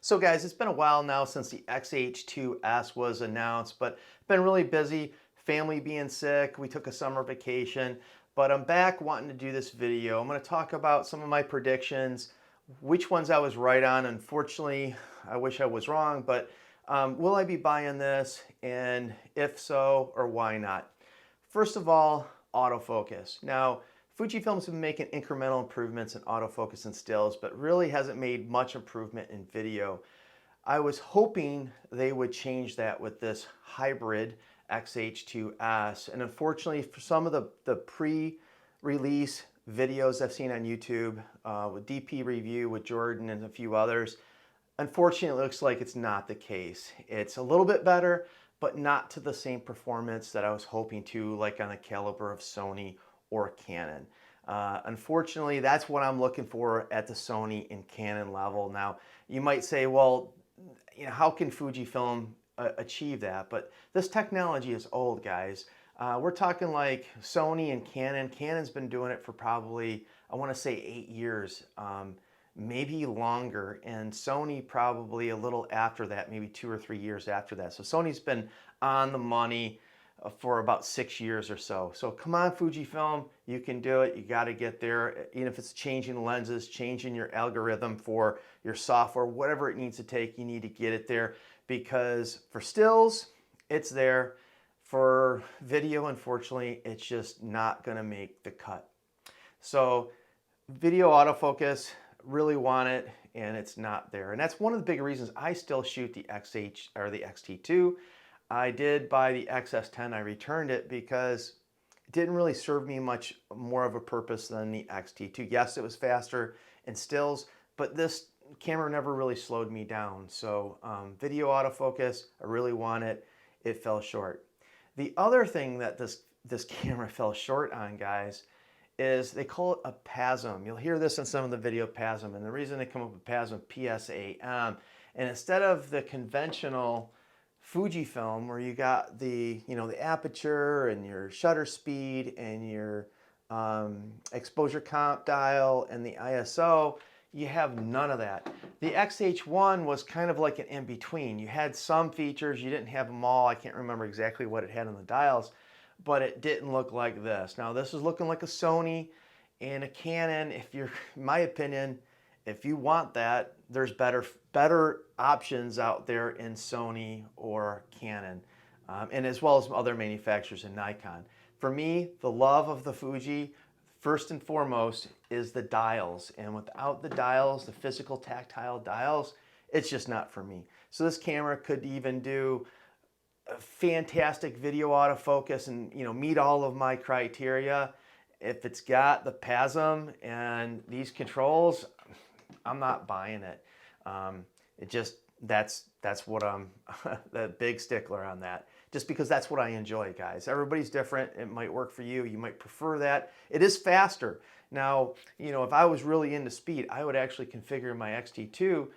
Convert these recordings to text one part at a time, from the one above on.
So guys, it's been a while now since the XH-2s was announced, but been really busy, family being sick, we took a summer vacation, but I'm back wanting to do this video. I'm going to talk about some of my predictions, which ones I was right on. Unfortunately, I wish I was wrong, but will I be buying this? And if so, or why not? First of all, autofocus. Now, Fujifilm's been making incremental improvements in autofocus and stills, but really hasn't made much improvement in video. I was hoping they would change that with this hybrid XH2s. And unfortunately, for some of the pre-release videos I've seen on YouTube with DP Review, with Jordan and a few others, unfortunately, it looks like it's not the case. It's a little bit better, but not to the same performance that I was hoping to, like on the caliber of Sony or Canon. Unfortunately, that's what I'm looking for at the Sony and Canon level. Now, you might say, well, how can Fujifilm achieve that? But this technology is old, guys. We're talking like Sony and Canon. Canon's been doing it for probably, I want to say 8 years, maybe longer, and Sony probably a little after that, maybe 2 or 3 years after that. So Sony's been on the money for about 6 years or so. So come on, Fujifilm, you can do it. You got to get there. Even if it's changing lenses, changing your algorithm for your software, whatever it needs to take, you need to get it there, because for stills, it's there. For video, unfortunately, it's just not going to make the cut. So video autofocus, really want it, and it's not there. And that's one of the big reasons I still shoot the XH or the XT2. I did buy the XS10. I returned it because it didn't really serve me much more of a purpose than the XT2. Yes, it was faster in stills, but this camera never really slowed me down. So video autofocus, I really want it. It fell short. The other thing that this camera fell short on, guys, is they call it a PASM. You'll hear this in some of the video, PASM, and the reason they come up with PASM, PSAM, and instead of the conventional Fujifilm where you got the aperture and your shutter speed and your exposure comp dial and the ISO, you have none of that. The XH1 was kind of like an in-between. You had some features, you didn't have them all. I can't remember exactly what it had on the dials, but it didn't look like this. Now this is looking like a Sony and a Canon. If you're, in my opinion, if you want that, there's better options out there in Sony or Canon, and as well as other manufacturers in Nikon. For me, the love of the Fuji, first and foremost, is the dials. And without the dials, the physical tactile dials, it's just not for me. So this camera could even do a fantastic video autofocus and meet all of my criteria. If it's got the PASM and these controls, I'm not buying it. It just, that's what I'm the big stickler on that. Just because that's what I enjoy, guys. Everybody's different. It might work for you. You might prefer that. It is faster. Now, if I was really into speed, I would actually configure my XT2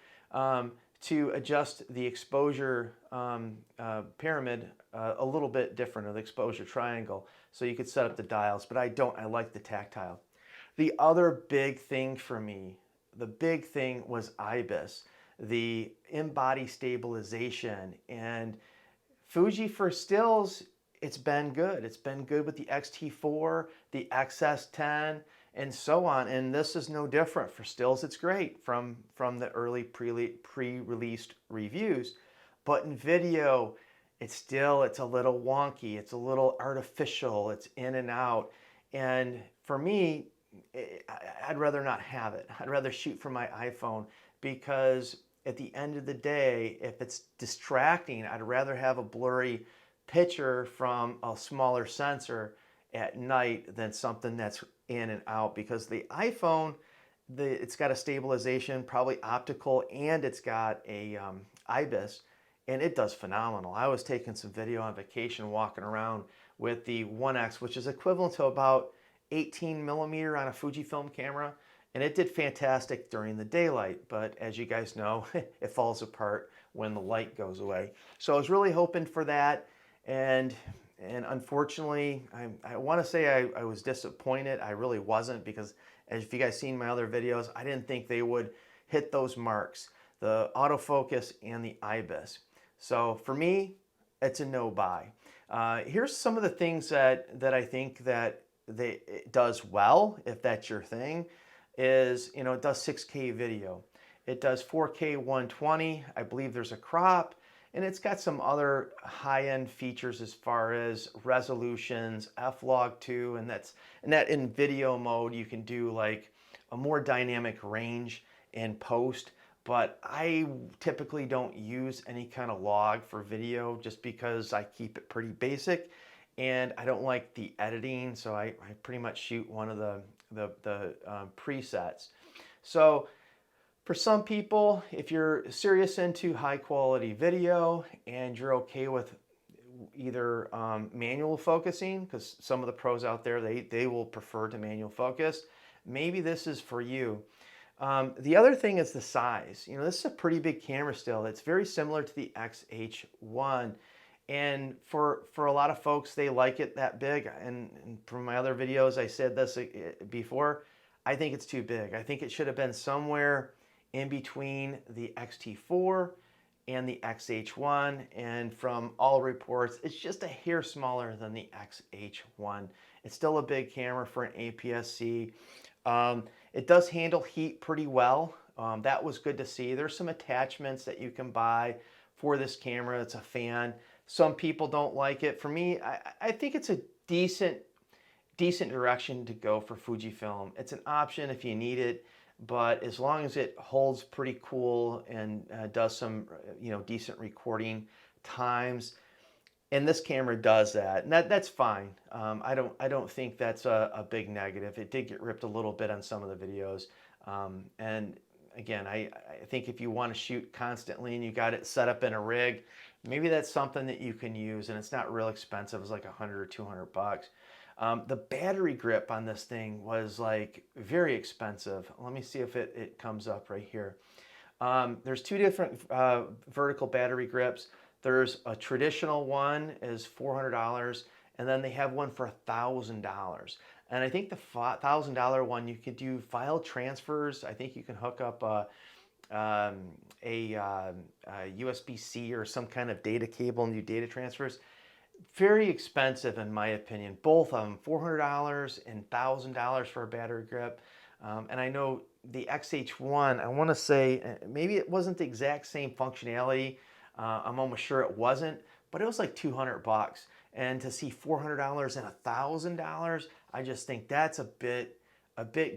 to adjust the exposure pyramid a little bit different, or the exposure triangle, so you could set up the dials, but I don't. I like the tactile. The other big thing for me, the big thing was IBIS, the in-body stabilization. And Fuji for stills, it's been good. It's been good with the X-T4, the XS10, and so on. And this is no different. For stills, it's great from the early pre-released reviews. But in video, it's a little wonky. It's a little artificial. It's in and out. And for me, I'd rather not have it. I'd rather shoot from my iPhone, because at the end of the day, if it's distracting, I'd rather have a blurry picture from a smaller sensor at night than something that's in and out. Because the iPhone, it's got a stabilization, probably optical, and it's got a IBIS, and it does phenomenal. I was taking some video on vacation, walking around with the 1X, which is equivalent to about 18 millimeter on a Fujifilm camera, and it did fantastic during the daylight, but as you guys know, it falls apart when the light goes away. So I was really hoping for that, and unfortunately, I want to say I was disappointed. I really wasn't, because as if you guys seen my other videos, I didn't think they would hit those marks. the autofocus, and the IBIS. So for me, it's a no buy. Here's some of the things that I think that it does well, if that's your thing, is, you know, it does 6K video. It does 4K 120. I believe there's a crop, and it's got some other high-end features as far as resolutions, F-Log2, and that in video mode you can do like a more dynamic range in post. But I typically don't use any kind of log for video just because I keep it pretty basic and I don't like the editing, so I pretty much shoot one of the presets. So for some people, if you're serious into high quality video and you're okay with either manual focusing, because some of the pros out there, they will prefer to manual focus, maybe this is for you. The other thing is the size. You know, this is a pretty big camera still. It's very similar to the XH1. And for a lot of folks, they like it that big. And from my other videos, I said this before, I think it's too big. I think it should have been somewhere in between the XT4 and the XH1. And from all reports, it's just a hair smaller than the XH1. It's still a big camera for an APS-C. It does handle heat pretty well. That was good to see. There's some attachments that you can buy for this camera. It's a fan. Some people don't like it. For me, I think it's a decent direction to go for Fujifilm. It's an option if you need it, but as long as it holds pretty cool and does some decent recording times, and this camera does that, and that's fine. I don't think that's a big negative. It did get ripped a little bit on some of the videos, and again, I think if you want to shoot constantly and you got it set up in a rig, maybe that's something that you can use, and it's not real expensive. It's like 100 or 200 bucks. The battery grip on this thing was like very expensive. Let me see if it comes up right here. There's two different vertical battery grips. There's a traditional one is $400, and then they have one for $1,000. And I think the $1,000 one, you could do file transfers. I think you can hook up a USB-C or some kind of data cable and do data transfers. Very expensive in my opinion. Both of them, $400 and $1,000 for a battery grip. And I know the XH1, I want to say maybe it wasn't the exact same functionality. I'm almost sure it wasn't, but it was like 200 bucks. And to see $400 and $1,000, I just think that's a bit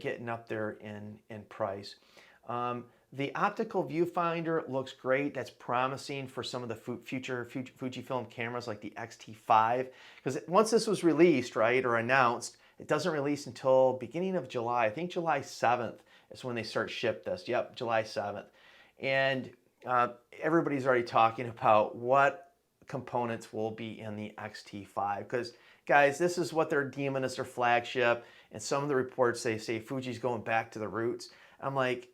getting up there in price. The optical viewfinder looks great. That's promising for some of the future Fujifilm cameras like the X-T5. Because once this was released, right, or announced, it doesn't release until beginning of July. I think July 7th is when they start ship this. Yep, July 7th. And everybody's already talking about what components will be in the X-T5. Because, guys, this is what they're deeming as their flagship. And some of the reports, they say Fuji's going back to the roots. I'm like,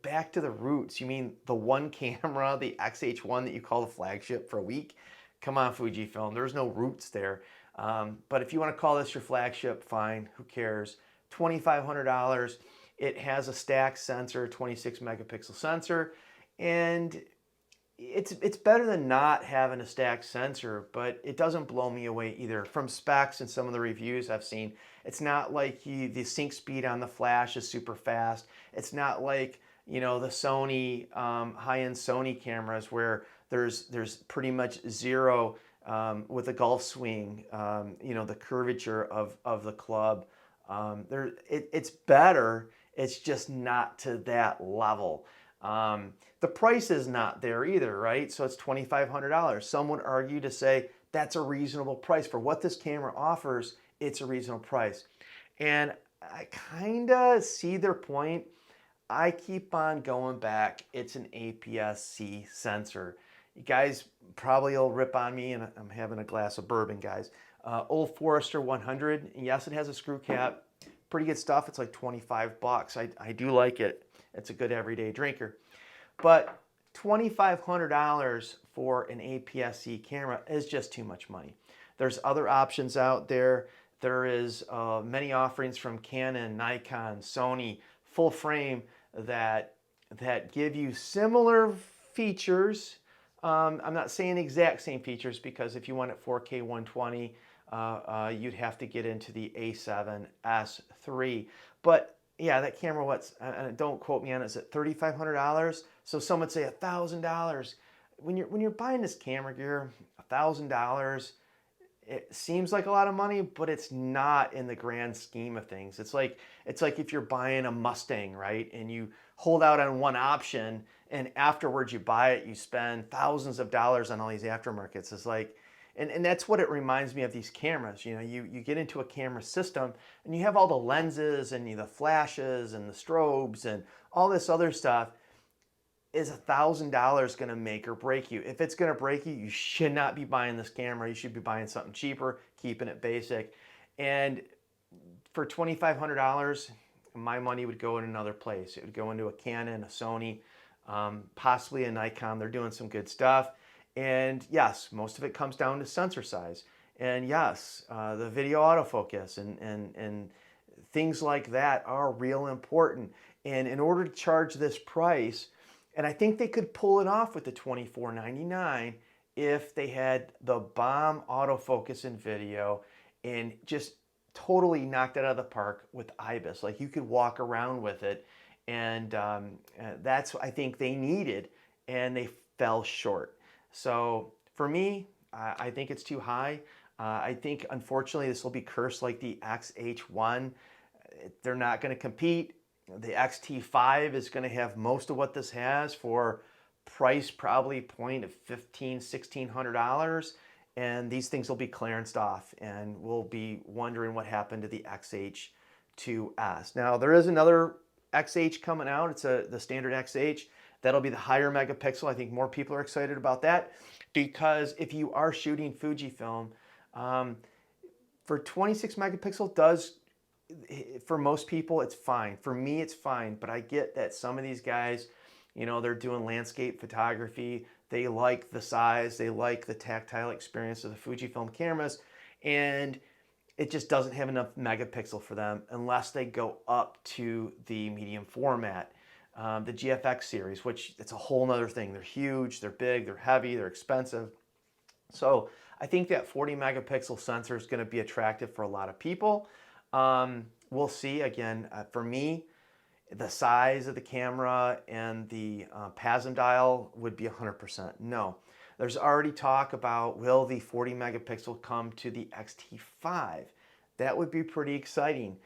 back to the roots? You mean the one camera, the XH1 that you call the flagship for a week? Come on, Fujifilm, there's no roots there. But if you want to call this your flagship, fine, who cares? $2,500. It has a stacked sensor, 26 megapixel sensor, and it's better than not having a stacked sensor, but it doesn't blow me away either. From specs and some of the reviews I've seen, it's not like the sync speed on the flash is super fast. It's not like, you know, the Sony high-end Sony cameras where there's pretty much zero with the Gulf swing, you know, the curvature of the club. It's better. It's just not to that level. The price is not there either, right? So it's $2,500. Some would argue to say that's a reasonable price for what this camera offers. It's a reasonable price. And I kind of see their point. I keep on going back. It's an APS-C sensor. You guys probably will rip on me, and I'm having a glass of bourbon, guys. Old Forester 100. Yes, it has a screw cap. Pretty good stuff. It's like 25 bucks. I do like it. It's a good everyday drinker. But $2,500 for an APS-C camera is just too much money. There's other options out there. There is many offerings from Canon, Nikon, Sony, full frame that that give you similar features. I'm not saying exact same features, because if you want it 4K 120, you'd have to get into the A7S III. But yeah, that camera, don't quote me on it, is it $3,500? So some would say $1,000. When you're buying this camera gear, $1,000, it seems like a lot of money, but it's not in the grand scheme of things. It's like if you're buying a Mustang, right? And you hold out on one option, and afterwards you buy it, you spend thousands of dollars on all these aftermarkets. It's like, and that's what it reminds me of, these cameras. You know, you get into a camera system and you have all the lenses and the flashes and the strobes and all this other stuff. Is $1,000 going to make or break you? If it's going to break you, you should not be buying this camera. You should be buying something cheaper, keeping it basic. And for $2,500, my money would go in another place. It would go into a Canon, a Sony, possibly a Nikon. They're doing some good stuff. And yes, most of it comes down to sensor size. And yes, the video autofocus and things like that are real important. And in order to charge this price, and I think they could pull it off with the $24.99 if they had the bomb autofocus in video and just totally knocked it out of the park with IBIS. Like, you could walk around with it, and that's what I think they needed, and they fell short. So for me, I think it's too high. I think, unfortunately, this will be cursed like the XH1. They're not going to compete. The XT5 is going to have most of what this has for price, probably point of $1,500, $1,600. And these things will be clearanced off, and we'll be wondering what happened to the XH-2s. Now, there is another XH coming out. It's the standard XH. That'll be the higher megapixel. I think more people are excited about that, because if you are shooting Fujifilm, for 26 megapixel does, for most people, it's fine. For me, it's fine, but I get that some of these guys, you know, they're doing landscape photography. They like the size, they like the tactile experience of the Fujifilm cameras, and it just doesn't have enough megapixel for them unless they go up to the medium format. The GFX series, which it's a whole nother thing. They're huge, they're big, they're heavy, they're expensive. So I think that 40 megapixel sensor is going to be attractive for a lot of people. We'll see. Again, for me, the size of the camera and the PASM dial would be 100% no. There's already talk about, will the 40 megapixel come to the XT5? That would be pretty exciting.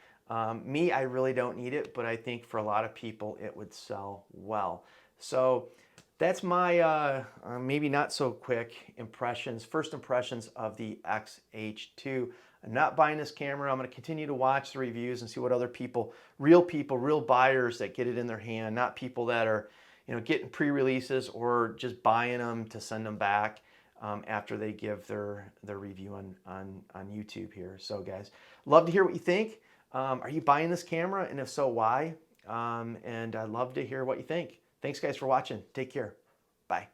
Me, I really don't need it, but I think for a lot of people it would sell well. So that's my maybe not so quick impressions, first impressions of the XH2. I'm not buying this camera. I'm going to continue to watch the reviews and see what other people, real buyers that get it in their hand, not people that are, you know, getting pre-releases or just buying them to send them back after they give their review on YouTube here. So guys, love to hear what you think. Are you buying this camera? And if so, why? And I'd love to hear what you think. Thanks guys for watching. Take care. Bye.